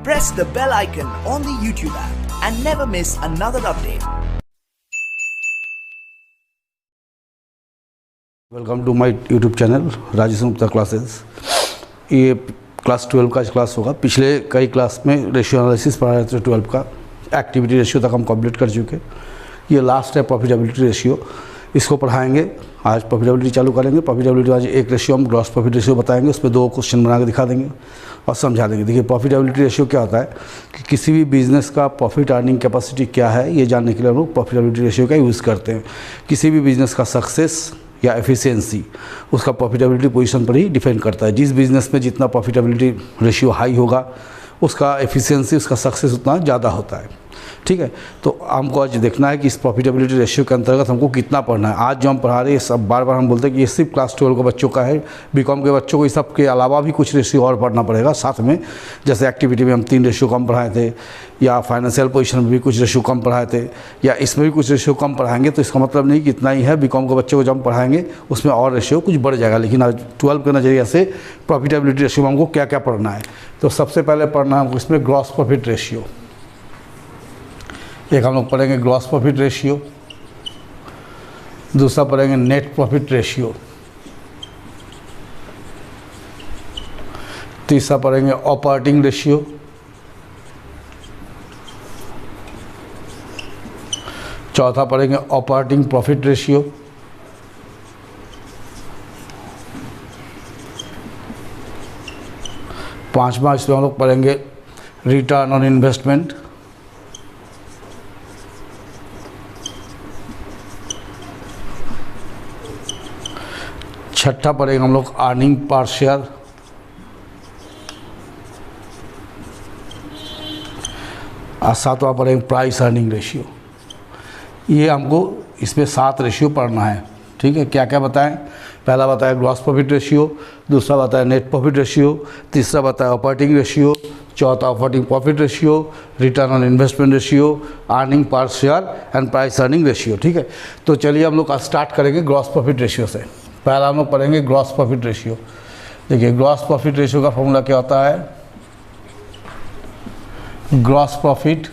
press the bell icon on the YouTube app and never miss another update. Welcome to my YouTube channel Rajesh Gupta classes. ये class 12 का class होगा। पिछले कई class में ratio analysis पढ़ा रहे थे 12 का, एक्टिविटी रेशियो तक हम कंप्लीट कर चुके। ये लास्ट है प्रॉफिटेबिलिटी रेशियो, इसको पढ़ाएंगे। आज प्रॉफिटेबिलिटी चालू करेंगे। प्रॉफिटेबिलिटी आज एक रेशियो हम ग्रॉस प्रॉफिट रेशियो बताएंगे, उस पर 2 क्वेश्चन बना के दिखा देंगे और समझा देंगे। देखिए प्रॉफिटेबिलिटी रेशियो क्या होता है कि किसी भी बिजनेस का प्रॉफिट अर्निंग कैपेसिटी क्या है, ये जानने के लिए हम लोग प्रॉफिटेबिलिटी रेशियो का यूज़ करते हैं। किसी भी बिजनेस का सक्सेस या एफिशिएंसी उसका प्रॉफिटेबिलिटी पोजीशन पर ही डिपेंड करता है। जिस बिज़नेस में जितना प्रॉफिटेबिलिटी रेशियो हाई होगा, उसका एफिशिएंसी, उसका सक्सेस उतना ज़्यादा होता है। ठीक है, तो हमको आज देखना है कि इस प्रॉफिटेबिलिटी रेशियो के अंतर्गत हमको कितना पढ़ना है। आज जो हम पढ़ा रहे हैं सब बार बार हम बोलते हैं कि ये सिर्फ क्लास 12 के बच्चों का है। बीकॉम के बच्चों को इस सब के अलावा भी कुछ रेशियो और पढ़ना पड़ेगा साथ में। जैसे एक्टिविटी में हम 3 रेशियो कम पढ़ाए थे, या फाइनेंशियल पोजीशन में भी कुछ रेशियो कम पढ़ाए थे, या इसमें भी कुछ रेशियो कम पढ़ाएंगे। तो इसका मतलब नहीं कि इतना ही है। बीकॉम के बच्चों को जब हम पढ़ाएंगे उसमें और रेशियो कुछ बढ़ जाएगा। लेकिन आज 12 के नज़रिए से प्रॉफिटेबिलिटी रेशियो में हमको क्या क्या पढ़ना है, तो सबसे पहले पढ़ना है हमको इसमें ग्रॉस प्रॉफिट रेशियो। एक हम लोग पढ़ेंगे ग्रॉस प्रॉफिट रेशियो, दूसरा पढ़ेंगे नेट प्रॉफिट रेशियो, तीसरा पढ़ेंगे ऑपरेटिंग रेशियो, चौथा पढ़ेंगे ऑपरेटिंग प्रॉफिट रेशियो, पांचवा इसमें हम लोग पढ़ेंगे रिटर्न ऑन इन्वेस्टमेंट, छठा पढ़ेंगे हम लोग अर्निंग पर शेयर, और सातवां पढ़ेंगे प्राइस अर्निंग रेशियो। ये हमको इसमें 7 रेशियो पढ़ना है। ठीक है, क्या क्या बताएं? पहला बताया ग्रॉस प्रॉफिट रेशियो, दूसरा बताया नेट प्रॉफिट रेशियो, तीसरा बताया ऑपरेटिंग रेशियो, चौथा operating profit ratio, return on investment ratio, earning per share and price earning ratio. ठीक है, तो चलिए हम लोग आज स्टार्ट करेंगे ग्रॉस प्रॉफिट रेशियो से। पहला हम लोग पढ़ेंगे ग्रॉस प्रॉफिट रेशियो। देखिए ग्रॉस प्रॉफिट रेशियो का फॉर्मूला क्या होता है? Gross profit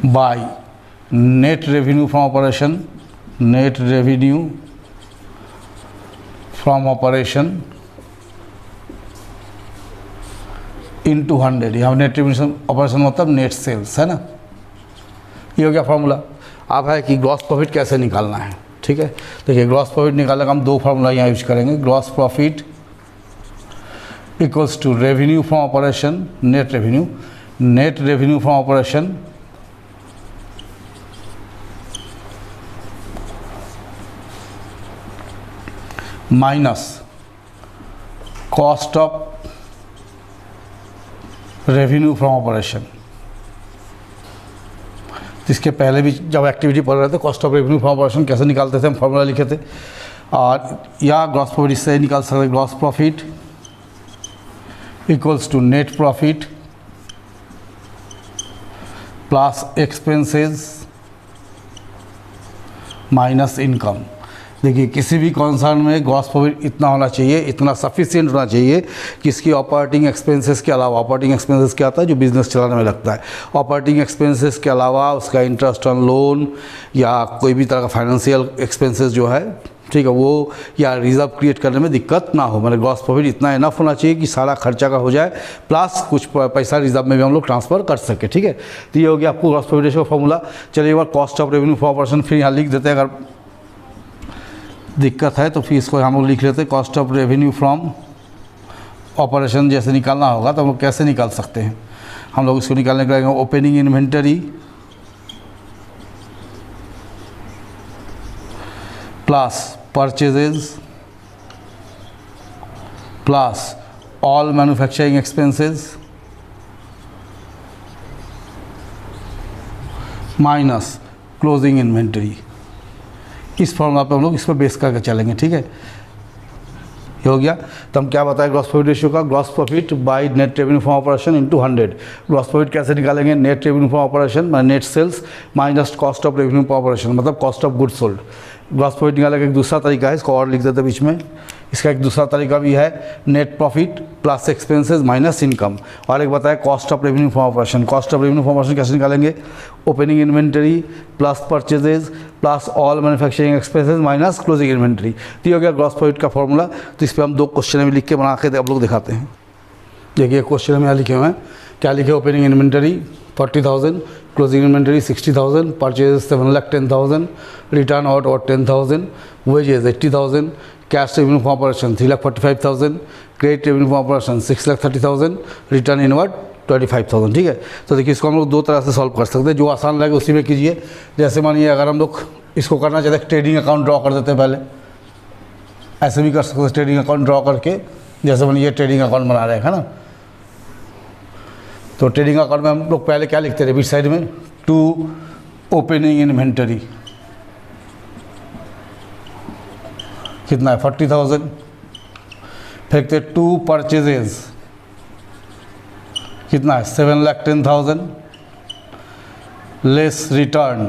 by net revenue from operation, net revenue from operation into 100। यहाँ नेट रेवेन्यू ऑपरेशन मतलब नेट सेल्स है ना। ये हो गया फॉर्मूला। अब है कि ग्रॉस प्रॉफिट कैसे निकालना है। ठीक है, देखिए ग्रॉस प्रॉफिट निकालने का हम 2 फार्मूला यहाँ यूज करेंगे। Gross profit equals to revenue from operation, net revenue, net revenue from operation minus cost of revenue from operation. इसके पहले भी जब एक्टिविटी पढ़ रहे थे cost of revenue from operation कैसे निकालते थे, हम फॉर्मूला लिखे थे। और या ग्रॉस प्रॉफिट इससे निकाल सकते हैं। Gross profit equals to net profit plus expenses minus income. देखिए किसी भी कॉन्सर्न में ग्रॉस प्रॉफिट इतना होना चाहिए, इतना सफिशिएंट होना चाहिए कि इसकी ऑपरेटिंग एक्सपेंसेस के अलावा, ऑपरेटिंग एक्सपेंसेस क्या आता है जो बिज़नेस चलाने में लगता है, ऑपरेटिंग एक्सपेंसेस के अलावा उसका इंटरेस्ट ऑन लोन या कोई भी तरह का फाइनेंशियल एक्सपेंसेस जो है, ठीक है, वो या रिजर्व क्रिएट करने में दिक्कत ना हो। मतलब ग्रॉस प्रॉफिट इतना इनफ होना चाहिए कि सारा खर्चा का हो जाए, प्लस कुछ पैसा रिजर्व में भी हम लोग ट्रांसफ़र कर सके। ठीक है, तो ये हो गया आपको ग्रॉस प्रॉफिट रेशियो का फॉर्मूला। चलिए एक बार cost of revenue for operation फिर यहाँ लिख देते हैं, अगर दिक्कत है तो फिर इसको हम लोग लिख लेते हैं। Cost of revenue from operation जैसे निकालना होगा तो हम लोग कैसे निकाल सकते हैं? हम लोग इसको निकालने के लिए opening inventory plus purchases plus all manufacturing expenses minus closing inventory. इस फॉर्मूला पे हम लोग इस पर बेस करके चलेंगे। ठीक है, ये हो गया। तो हम क्या बताएं ग्रॉस प्रॉफिट रेशियो का? Gross profit by net revenue from operation into 100। Gross profit कैसे निकालेंगे? नेट रेवेन्यू फ्रॉम ऑपरेशन मतलब net sales minus cost of revenue from operation मतलब cost of good sold. Gross profit निकालने का एक दूसरा तरीका है, इसको और लिख देते बीच में इसका एक दूसरा तरीका भी है, net profit plus expenses minus income. और एक बताया cost of revenue from operation. Cost of revenue from operation कैसे निकालेंगे? Opening inventory plus purchases plus all manufacturing expenses minus closing inventory. तो ये हो गया ग्रॉस प्रॉफिट का फॉर्मूला। तो इस पर हम 2 क्वेश्चन में लिख के बना के आप लोग दिखाते हैं। देखिए क्वेश्चन में यहाँ लिखे हुए हैं, क्या लिखे? Opening inventory 40,000, closing inventory 60,000, purchase 7,10,000, return out 10,000, wages 80,000, cash revenue from operation 3,45,000, credit revenue from operation 6,30,000, return inward 25,000। ठीक है, तो देखिए इसको हम लोग 2 तरह से सॉल्व कर सकते हैं, जो आसान लगे उसी में कीजिए। जैसे मानिए अगर हम लोग इसको करना चाहते हैं, ट्रेडिंग अकाउंट ड्रॉ कर देते हैं पहले, ऐसे भी कर सकते हैं। ट्रेडिंग अकाउंट ड्रॉ करके, जैसे मानिए ये ट्रेडिंग अकाउंट बना रहे हैं, है ना, तो ट्रेडिंग अकाउंट में हम लोग पहले क्या लिखते हैं? बीच साइड में टू ओपनिंग इन्वेंटरी कितना है? 40,000। फिर लिखते टू परचेजेज कितना है? 7,10,000 लेस रिटर्न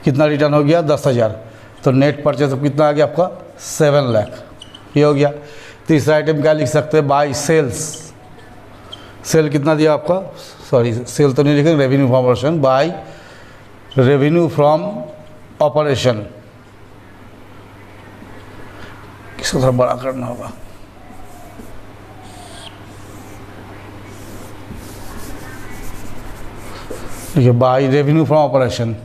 कितना रिटर्न हो गया? 10,000। तो नेट परचेज कितना आ गया आपका? 7 लाख। ये हो गया। तीसरा आइटम क्या लिख सकते हैं? Bye sales. सेल कितना दिया आपका? सॉरी, सेल तो नहीं लिखेंगे, revenue from operation. By revenue from operation, इसको थोड़ा बड़ा करना होगा। देखिए by revenue from operation,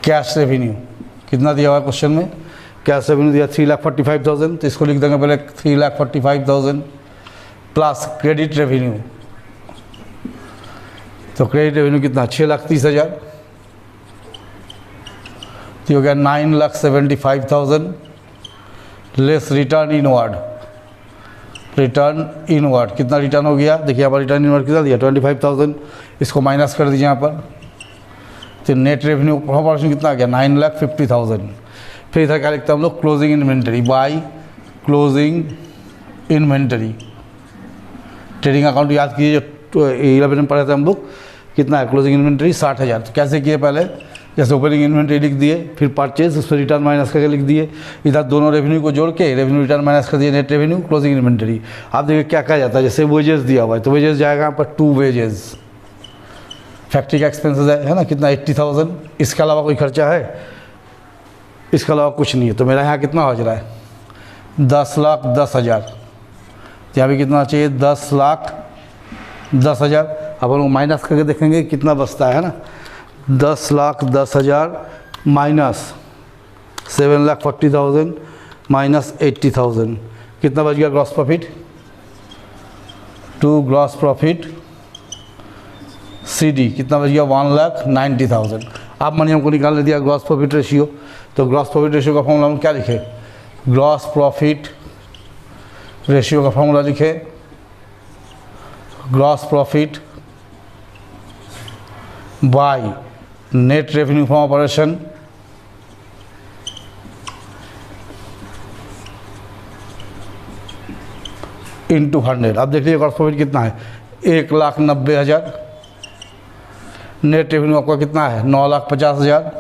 cash revenue कितना दिया हुआ है क्वेश्चन में? कैश रेवेन्यू दिया 3,45,000, तो इसको लिख देंगे पहले 3,45,000 प्लस क्रेडिट रेवेन्यू। तो क्रेडिट रेवेन्यू कितना? 6,30,000। तो हो गया 9,75,000 less return inward. Return inward कितना रिटर्न हो गया? देखिए यहाँ पर रिटर्न इनवर्ड कितना दिया? 25,000। इसको माइनस कर दीजिए यहाँ पर, तो नेट रेवेन्यू फ्रॉम ऑपरेशन कितना आ गया? 9,50,000। फिर इधर क्या लिखते हैं हम लोग? Closing inventory. By closing inventory, trading account याद कीजिए जो 11 में पढ़े थे हम लोग, कितना है? Closing inventory 60,000। तो कैसे किए? पहले जैसे ओपनिंग इन्वेंटरी लिख दिए, फिर परचेज, उस पर रिटर्न माइनस करके लिख दिए, इधर दोनों रेवेन्यू को जोड़ के रेवेन्यू रिटर्न माइनस कर दिए, नेट रेवेन्यू क्लोजिंग इन्वेंटरी। आप देखिए क्या कहा जाता है, जैसे वेजेस दिया हुआ है तो वेजेस जाएगा यहाँ पर 2 वेजेस, फैक्ट्री का एक्सपेंसेस है ना, कितना? 80,000। इसके अलावा कोई खर्चा है? इसके अलावा कुछ नहीं है। तो मेरा यहाँ कितना हो रहा है? 10,10,000। तो यहाँ भी कितना चाहिए? 10,10,000। अब हम लोग माइनस करके देखेंगे कितना बचता है ना। 10,10,000 माइनस 7,40,000 माइनस 80,000, कितना बच गया gross profit? To gross profit CD कितना बच गया? 1,90,000। आप मानिए हमको निकालने दिया ग्रॉस प्रॉफिट रेशियो, तो ग्रॉस प्रॉफिट रेशियो का फॉर्मूला हम क्या लिखे? ग्रॉस प्रॉफिट रेशियो का फॉर्मूला लिखे, gross profit by net revenue from operation into 100। अब देख लीजिए ग्रॉस प्रॉफिट कितना है? 1,90,000। नेट रेवेन्यू आपका कितना है? 9,50,000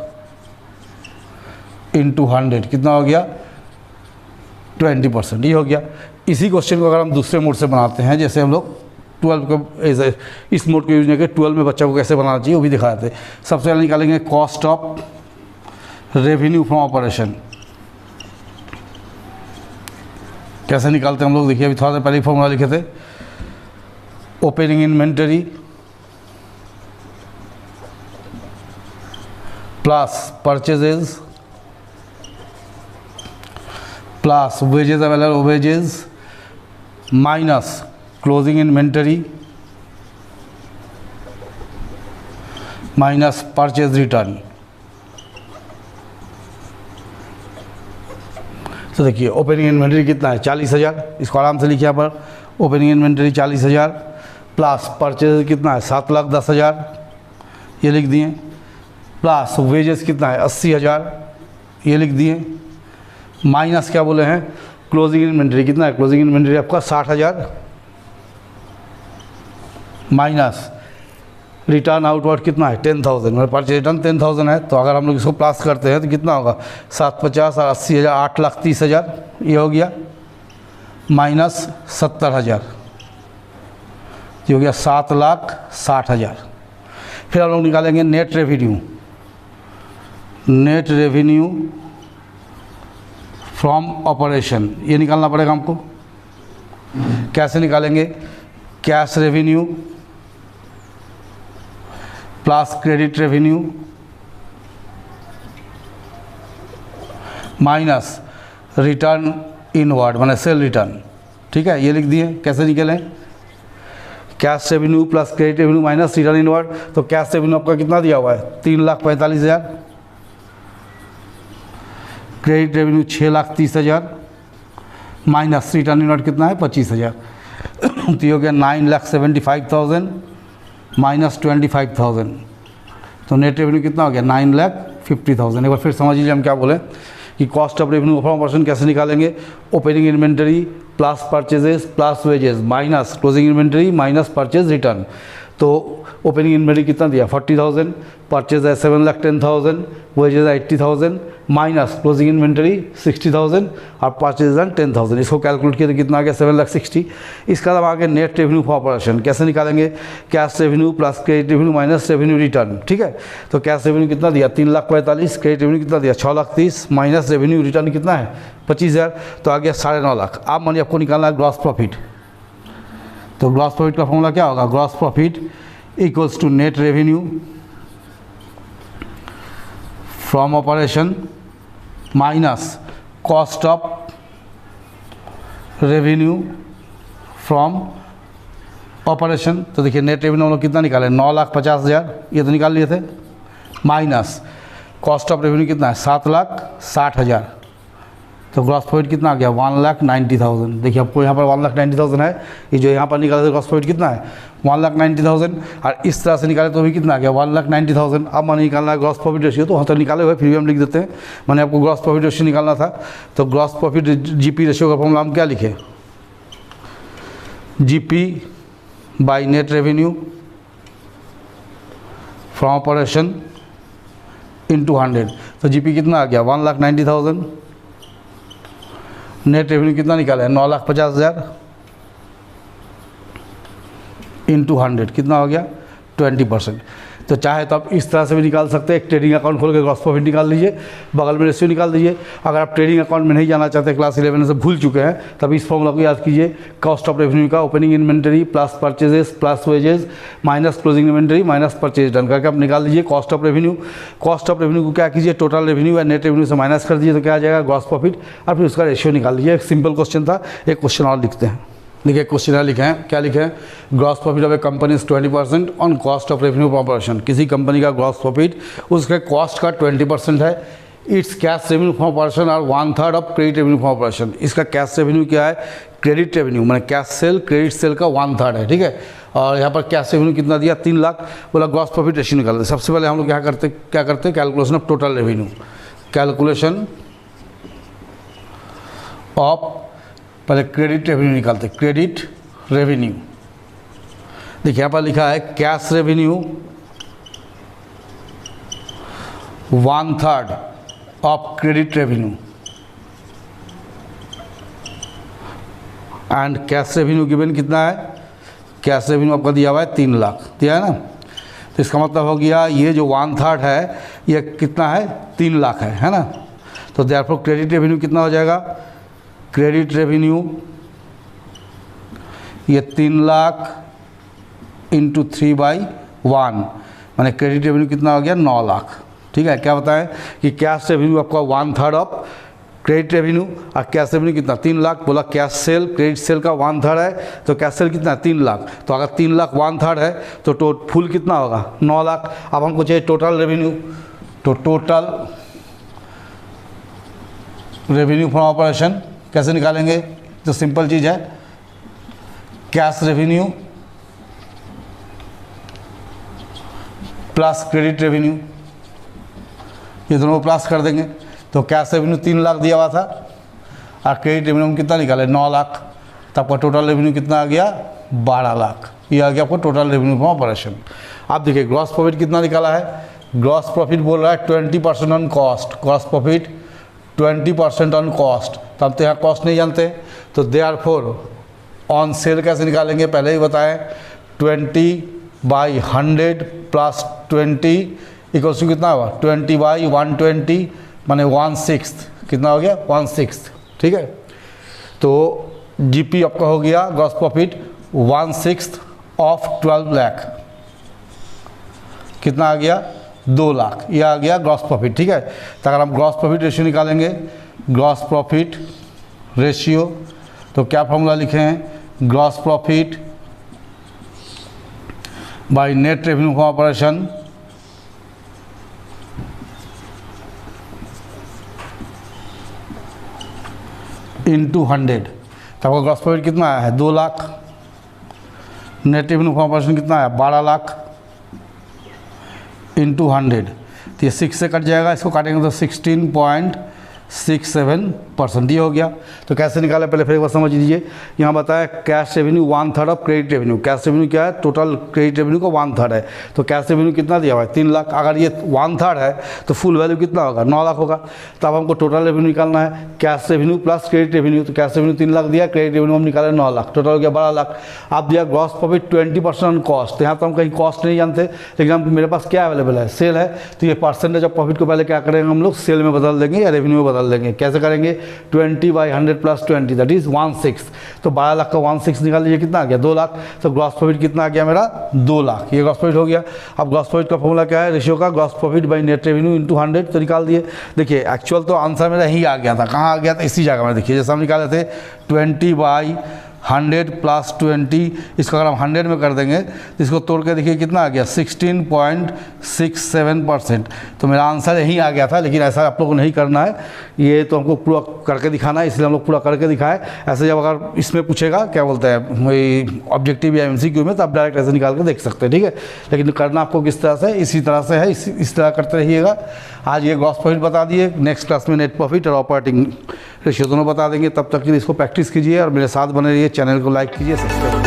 इंटू 100 कितना हो गया? 20%। ये हो गया। इसी क्वेश्चन को अगर हम दूसरे मोड से बनाते हैं, जैसे हम लोग 12 को इस मोड को यूज करके 12 में बच्चा को कैसे बनाना चाहिए वो भी दिखाते हैं। सबसे पहले निकालेंगे cost of revenue from operation. कैसे निकालते हैं हम लोग? देखिए अभी थोड़ा देर पहले फॉर्मूला लिखे थे, opening inventory plus purchases plus wages available wages minus closing inventory minus purchase return. तो देखिए ओपनिंग इन्वेंटरी कितना है? 40,000। इसको आराम से लिखिए यहाँ पर, ओपनिंग इन्वेंटरी 40,000 प्लस परचेज कितना है? 7,10,000 ये लिख दिए, प्लस वेजेस कितना है? 80,000 ये लिख दिए, माइनस क्या बोले हैं? क्लोजिंग इन्वेंटरी कितना है? क्लोजिंग इन्वेंटरी आपका 60,000 माइनस रिटर्न आउटवर्ड कितना है 10,000, मेरे परचेज रिटर्न 10,000 है। तो अगर हम लोग इसको प्लस करते हैं तो कितना होगा 750 और 80,000 8,30,000 ये हो गया, माइनस 70,000 ये हो गया 7,60,000। फिर हम लोग निकालेंगे net revenue, net revenue from operation, ये निकालना पड़ेगा हमको। कैसे निकालेंगे, cash revenue plus credit revenue minus return inward मैंने सेल रिटर्न, ठीक है, ये लिख दिए। कैसे निकलें, cash revenue plus credit revenue minus return inward. तो कैश रेवेन्यू आपका कितना दिया हुआ है 3,45,000, credit revenue 6,30,000 minus return inward कितना है 25,000। तो ये हो गया 9,75,000 माइनस 25,000, तो नेट रेवेन्यू कितना हो गया 9,50,000। एक बार फिर समझ लीजिए हम क्या बोले कि cost of revenue from operation कैसे निकालेंगे, opening inventory plus purchases plus wages minus closing inventory minus purchase return. तो ओपनिंग इन्वेंटरी कितना दिया 40,000, परचेज है 7,10,000, वेजेज है 80,000 माइनस क्लोजिंग इन्वेंटरी 60,000 और परचेज है 10,000। इसको कैलकुलेट किया तो कितना आ गया 7,60,000। इसका अब आगे नेट रेवेन्यू फॉर ऑपरेशन कैसे निकालेंगे, cash revenue plus credit revenue minus revenue return, ठीक है। तो कैश रेवेन्यू कितना दिया 3,45,000, क्रेडिट रेवेन्यू कितना दिया 6,30,000 माइनस रेवेन्यू रिटर्न कितना है 25,000, तो आ गया 9,50,000। अब मानिए आपको निकालना है ग्रॉस प्रॉफिट। तो ग्रॉस प्रॉफिट का फॉर्मूला क्या होगा, gross profit equals to net revenue from operation minus cost of revenue from operation. तो देखिए नेट रेवेन्यू हम लोग कितना निकाले 9,50,000, ये तो निकाल लिए थे, माइनस कॉस्ट ऑफ रेवेन्यू कितना है 7,60,000। तो ग्रॉस प्रॉफिट कितना आ गया 1,90,000। देखिए आपको यहाँ पर 1,90,000 है, ये जो यहाँ पर निकाले थे ग्रॉस प्रॉफिट कितना है 1,90,000, और इस तरह से निकाले तो भी कितना आ गया 1,90,000। अब मैंने निकालना है ग्रॉस प्रॉफिट रेशियो, तो वहाँ तक निकाले हुए फिर भी हम लिख देते हैं। मैंने आपको ग्रॉस प्रॉफिट रेशियो निकालना था, तो ग्रॉस प्रॉफिट जीपी रेशियो का फॉर्मूला हम क्या लिखे, GP by net revenue from operation into 100। तो जीपी कितना आ गया 1,90,000, नेट रेवेन्यू कितना निकाला है 9,50,000 इंटू 100 कितना हो गया 20%। तो चाहे तो आप इस तरह से भी निकाल सकते हैं, एक ट्रेडिंग अकाउंट खोल के ग्रॉस प्रॉफिट निकाल लीजिए, बगल में रेशियो निकाल दीजिए। अगर आप ट्रेडिंग अकाउंट में नहीं जाना चाहते, क्लास 11 से भूल चुके हैं, तब इस फॉर्मूला को याद कीजिए, कॉस्ट ऑफ रेवेन्यू का opening inventory plus purchases plus wages minus closing inventory minus purchase done करके आप निकाल लीजिए cost of revenue. Cost of revenue को क्या कीजिए टोटल रेवेन्यू या नेट रेवेन्यू से माइनस कर दीजिए, तो क्या आ जाएगा ग्रॉस प्रॉफिट, और फिर उसका रेशियो निकाल लीजिए। एक सिंपल क्वेश्चन था, एक क्वेश्चन और लिखते हैं। देखिए क्वेश्चन लिखे हैं, क्या लिखे हैं, gross profit of A company is 20% on cost of revenue from operation. किसी कंपनी का ग्रॉस प्रॉफिट उसके कॉस्ट का 20% है। It's cash revenue from operation और 1/3 of credit revenue from operation. इसका कैश रेवेन्यू क्या है, क्रेडिट रेवेन्यू मैंने कैश सेल क्रेडिट सेल का 1/3 है, ठीक है। और यहाँ पर कैश रेवेन्यू कितना दिया 3 लाख, बोला ग्रॉस प्रॉफिट रेशियो निकालते। सबसे पहले हम लोग क्या करते calculation of total revenue, calculation of पहले क्रेडिट रेवेन्यू निकालते, क्रेडिट रेवेन्यू। देखिए यहाँ पर लिखा है cash revenue 1/3 of credit revenue and cash revenue given कितना है, कैश रेवेन्यू आपका दिया हुआ है 3 लाख, दिया है ना। तो इसका मतलब हो गया ये जो 1/3 है ये कितना है 3 लाख है ना। तो देयरफॉर क्रेडिट रेवेन्यू कितना हो जाएगा, क्रेडिट रेवेन्यू ये 3 लाख इंटू 3/1 माने क्रेडिट रेवेन्यू कितना हो गया 9 लाख, ठीक है। क्या बताएं कि कैश रेवेन्यू आपका 1/3 ऑफ क्रेडिट रेवेन्यू, और कैश रेवेन्यू कितना 3 लाख, बोला कैश सेल क्रेडिट सेल का 1/3 है, तो कैश सेल कितना 3 लाख। तो अगर 3 लाख 1/3 है तो फुल कितना होगा 9 लाख। अब हमको चाहिए टोटल रेवेन्यू, तो टोटल रेवेन्यू फ्रॉम ऑपरेशन कैसे निकालेंगे, तो सिंपल चीज़ है, cash revenue plus credit revenue, ये दोनों को प्लस कर देंगे। तो कैश रेवेन्यू 3 लाख दिया हुआ था और क्रेडिट रेवेन्यू में कितना निकाले 9 लाख, तो आपका टोटल रेवेन्यू कितना आ गया 12 लाख। ये आ गया आपको टोटल रेवेन्यू फ्रॉम ऑपरेशन। आप देखिए ग्रॉस प्रॉफिट कितना निकाला है, ग्रॉस प्रॉफिट बोल रहा है 20% on cost, gross profit 20% on cost, तो हम तो यहाँ कॉस्ट नहीं जानते, तो देयरफॉर ऑन सेल कैसे निकालेंगे पहले ही बताएं, 20/100 प्लस 20 इक्वल्स टू कितना हुआ, 20/120 माने 1/6, कितना हो गया 1/6, ठीक है। तो जीपी आपका हो गया ग्रॉस प्रॉफिट 1/6 ऑफ 12 लाख, कितना आ गया 2 लाख, ये आ गया ग्रॉस प्रॉफिट, ठीक है। तो अगर हम ग्रॉस प्रॉफिट रेशियो निकालेंगे, ग्रॉस प्रॉफिट रेशियो, तो क्या फॉर्मूला लिखे हैं, gross profit by net revenue from operation into 100। तो आपका ग्रॉस प्रॉफिट कितना आया है 2 lakh, net revenue from operation कितना आया 12 लाख इंटू 100, तो ये 6 से कट जाएगा, इसको काटेंगे तो 16.67% ये हो गया। तो कैसे निकाला पहले फिर एक बार समझ लीजिए, यहाँ बताया cash revenue 1/3 of credit revenue, cash revenue क्या है, टोटल क्रेडिट रेवेन्यू का 1/3 है, तो कैश रेवेन्यू कितना दिया हुआ है 3 लाख, अगर ये 1/3 है तो फुल वैल्यू कितना होगा 9 लाख होगा। तो अब हमको टोटल रेवेन्यू निकालना है, cash revenue plus credit revenue, तो कैश रेवेन्यू 3 लाख दिया, क्रेडिट रेवेन्यू हम निकाले 9 लाख, टोटल हो गया 12 लाख। अब दिया ग्रॉस प्रॉफिट 20% ऑन कॉस्ट, तो यहाँ तो हम कहीं कॉस्ट नहीं जानते, लेकिन हम मेरे पास क्या अवेलेबल है, सेल है, तो ये परसेंटेज ऑफ प्रॉफिट को पहले क्या करेंगे हम लोग सेल में बदल देंगे या रेवेन्यू में बदल देंगे। कैसे करेंगे, 20/100 प्लस 20 दैट इज 1/6, तो 12 लाख का 1/6 निकाल लीजिए, कितना आ गया 2 लाख, तो ग्रॉस प्रॉफिट कितना आ गया मेरा 2 लाख, ये ग्रॉस प्रॉफिट हो गया। अब ग्रॉस प्रॉफिट का फॉर्मूला क्या है, रेशियो का, gross profit by net revenue into 100, तो निकाल दिए। देखिए एक्चुअल तो आंसर मेरा यही आ गया था, कहाँ आ गया था इसी जगह में, देखिए जैसे हम निकाले थे 20/100 प्लस 20, इसको अगर हम 100 में कर देंगे तो इसको तोड़ के देखिए कितना आ गया 16.67%, तो मेरा आंसर यही आ गया था। लेकिन ऐसा आप लोगों को नहीं करना है, ये तो हमको पूरा करके दिखाना है, इसलिए हम लोग पूरा करके दिखाए। ऐसे जब अगर इसमें पूछेगा क्या बोलते हैं वही ऑब्जेक्टिव या MCQ में, तो आप डायरेक्ट ऐसे निकाल के देख सकते हैं, ठीक है। लेकिन करना आपको किस तरह से, इसी तरह से है, इस तरह करते रहिएगा। आज ये ग्रॉस प्रॉफिट बता दिए, नेक्स्ट क्लास में नेट प्रॉफिट और ऑपरेटिंग रेशियो दोनों बता देंगे। तब तक के लिए इसको प्रैक्टिस कीजिए और मेरे साथ बने रहिए, चैनल को लाइक कीजिए, सब्सक्राइब